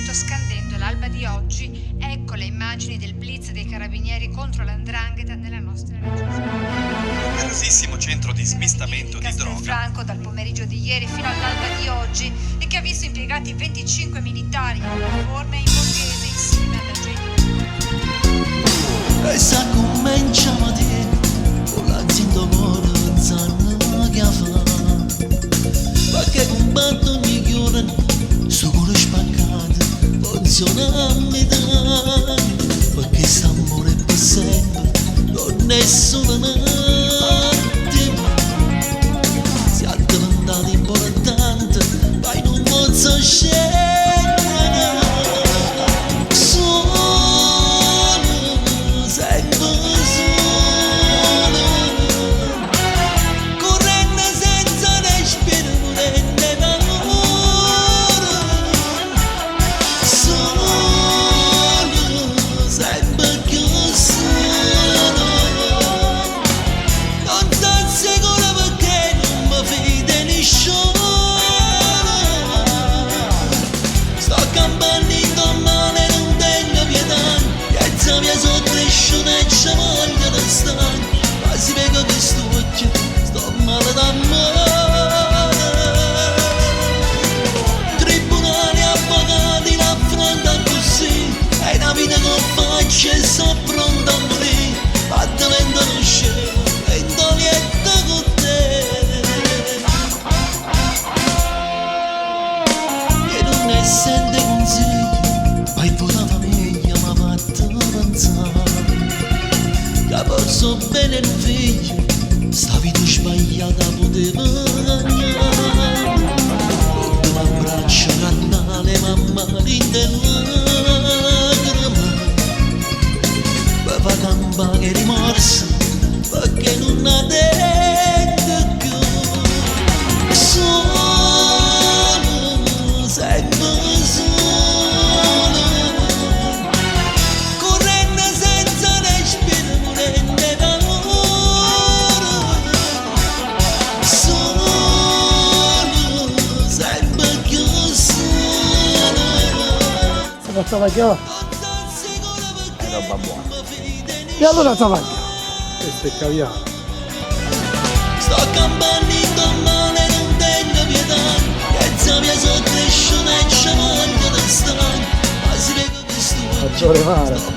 vissuto scandendo l'alba di oggi. Ecco le immagini del blitz dei carabinieri contro l''ndrangheta nella nostra regione. Numerosissimo centro di smistamento di droga. Castelfranco dal pomeriggio di ieri fino all'alba di oggi e che ha visto impiegati 25 militari in uniforme e in borghese insieme alla gente. E sa cominciamo a dire con l'azienda cuore zanna che fa perché combatto ogni giorno su cuore spaccato funziona a metà perché st'amore per sempre non è solo un attimo si è diventato importante poi non posso scegliere solo sempre solo correndo senza respiro morendo d'amore solo sempre più solo non sono sicuro perché non mi fide nessuno sto campanando male non tengo pietà piazza mia sono cresciuta e c'è voglia di stare ma si vede che sto occhio sto male d'amore tribunali avvocati l'affrontano così è una vita che faccio e sono pronto a morire ma diventano scemo e in toglietto con te e non ne sente consigli ma il voto famiglia mi ha fatto pensare che forse bene un figlio sta vita sbagliata poteva cagnare con un abbraccio carnale mamma rinde lacrime per fa campare rimorso perché non ha detto più solo sempre solo correndo senza respiro morendo d'amore solo sempre più solo Se non stava chiaro, non sono sicuro perché È roba buona. mi fide e allora stava chiaro. Questo è caviale. sto campanando male non tengo pietà piazza mia sono cresciuta e c'è voglia di stare ma si vede che sto Maggiore mare. sto